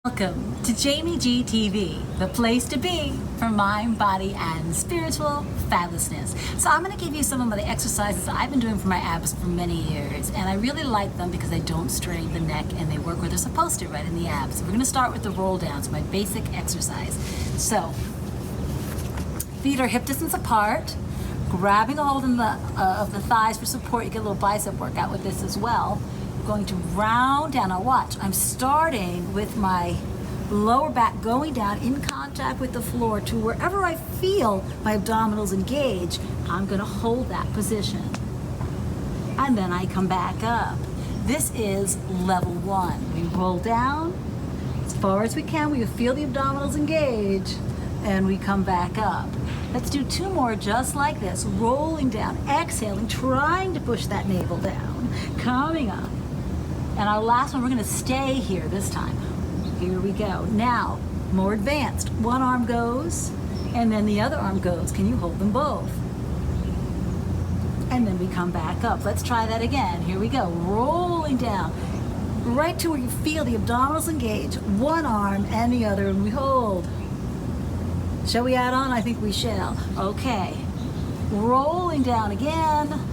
Welcome to Jamie G TV, the place to be for mind, body, and spiritual fabulousness. So I'm going to give you some of the exercises I've been doing for my abs for many years, and I really like them because they don't strain the neck and they work where they're supposed to, right in the abs. So we're going to start with the roll downs, my basic exercise. So feet are hip distance apart, grabbing a hold of the thighs for support. You get a little bicep workout with this as well. Going to round down. Now watch, I'm starting with my lower back going down in contact with the floor to wherever I feel my abdominals engage. I'm going to hold that position. And then I come back up. This is level one. We roll down as far as we can. We feel the abdominals engage and we come back up. Let's do two more just like this. Rolling down, exhaling, trying to push that navel down, coming up. And our last one, we're going to stay here this time. Here we go. Now, more advanced. One arm goes, and then the other arm goes. Can you hold them both? And then we come back up. Let's try that again. Here we go. Rolling down, right to where you feel the abdominals engage. One arm and the other, and we hold. Shall we add on? I think we shall. Okay. Rolling down again.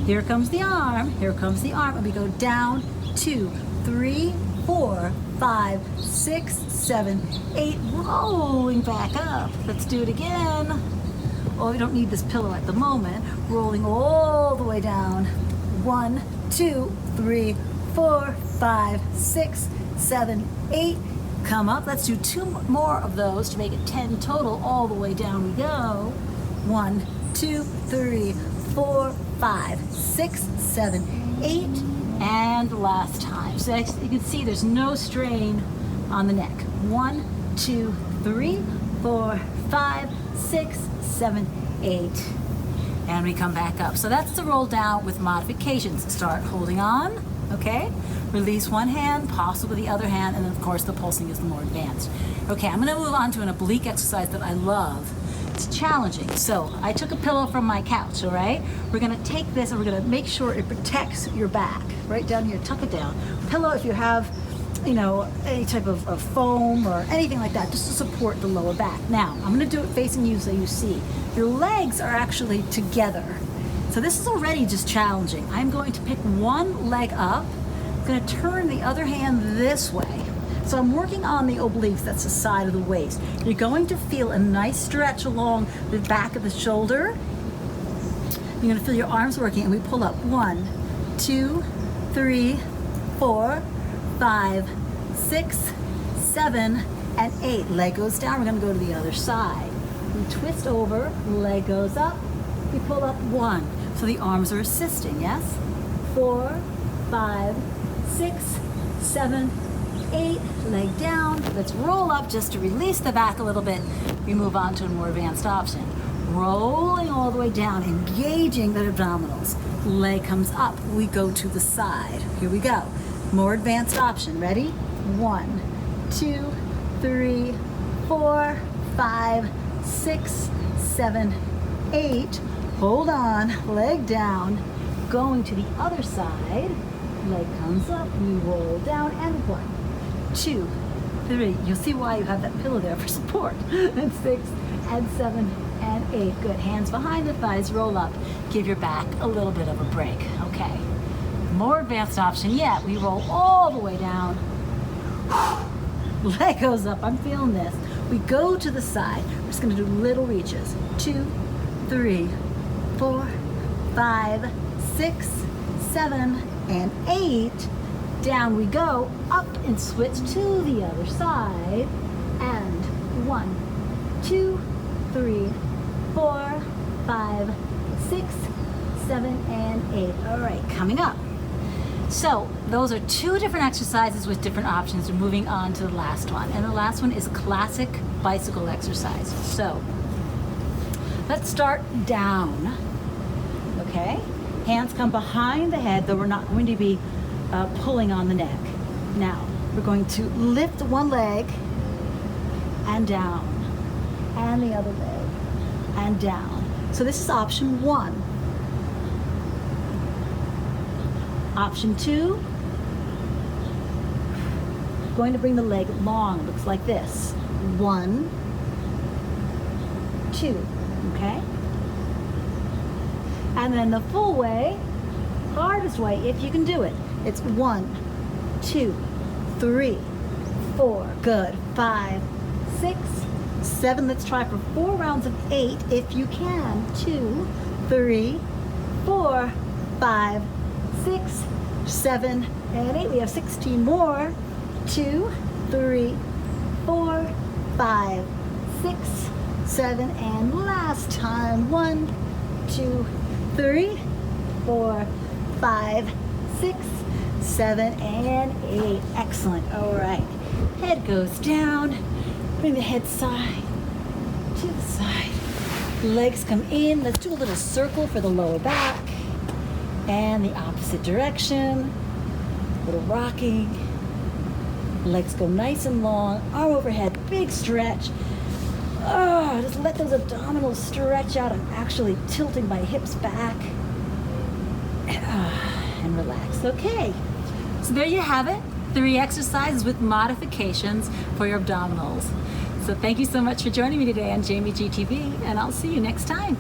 Here comes the arm, and we go down, 2, 3, 4, 5, 6, 7, 8, rolling back up. Let's do it again. Oh, we don't need this pillow at the moment. Rolling all the way down. 1, 2, 3, 4, 5, 6, 7, 8. Come up. Let's do two more of those to make it 10 total. All the way down we go. 1, 2, 3, 4, 5, 6, 7, 8, and last time. So you can see there's no strain on the neck. 1, 2, 3, 4, 5, 6, 7, 8. And we come back up. So that's the roll down with modifications. Start holding on, okay? Release one hand, possibly the other hand, and then of course the pulsing is the more advanced. Okay, I'm gonna move on to an oblique exercise that I love. It's challenging. So I took a pillow from my couch, all right? We're gonna take this and we're gonna make sure it protects your back. Right down here, tuck it down. Pillow, if you have, any type of foam or anything like that, just to support the lower back. Now, I'm gonna do it facing you so you see. Your legs are actually together. So this is already just challenging. I'm going to pick one leg up. I'm gonna turn the other hand this way. So I'm working on the obliques, that's the side of the waist. You're going to feel a nice stretch along the back of the shoulder. You're gonna feel your arms working, and we pull up 1, 2, 3, 4, 5, 6, 7, and 8. Leg goes down, we're gonna go to the other side. We twist over, leg goes up, we pull up 1. So the arms are assisting, yes? 4, 5, 6, 7, 8, leg down. Let's roll up just to release the back a little bit. We move on to a more advanced option. Rolling all the way down, engaging the abdominals. Leg comes up, we go to the side. Here we go. More advanced option. Ready? 1, 2, 3, 4, 5, 6, 7, 8. Hold on, leg down. Going to the other side. Leg comes up, we roll down, and 1, 2, 3. You'll see why you have that pillow there for support. And 6, and 7, and 8. Good. Hands behind the thighs, roll up. Give your back a little bit of a break. Okay. More advanced option yet. We roll all the way down. Leg goes up. I'm feeling this. We go to the side. We're just going to do little reaches. 2, 3, 4, 5, 6, 7, and 8. Down we go, up and switch to the other side. And 1, 2, 3, 4, 5, 6, 7, and 8. All right, coming up. So those are two different exercises with different options. We're moving on to the last one. And the last one is a classic bicycle exercise. So let's start down, okay? Hands come behind the head, though we're not going to be pulling on the neck. Now, we're going to lift one leg and down, and the other leg and down. So this is option 1. Option 2, going to bring the leg long. It looks like this. 1, 2, okay? And then the full way, hardest way, if you can do it. It's 1, 2, 3, 4, good, 5, 6, 7. Let's try for 4 rounds of 8 if you can. 2, 3, 4, 5, 6, 7, and 8. We have 16 more. 2, 3, 4, 5, 6, 7, and last time. 1, 2, 3, 4, 5, 6, 7, and 8. Excellent. All right. Head goes down. Bring the head side to the side. Legs come in. Let's do a little circle for the lower back. And the opposite direction. A little rocking. Legs go nice and long. Arm overhead. Big stretch. Oh, just let those abdominals stretch out. I'm actually tilting my hips back. And relax. Okay. So there you have it. 3 exercises with modifications for your abdominals. So thank you so much for joining me today on Jamie GTV, and I'll see you next time.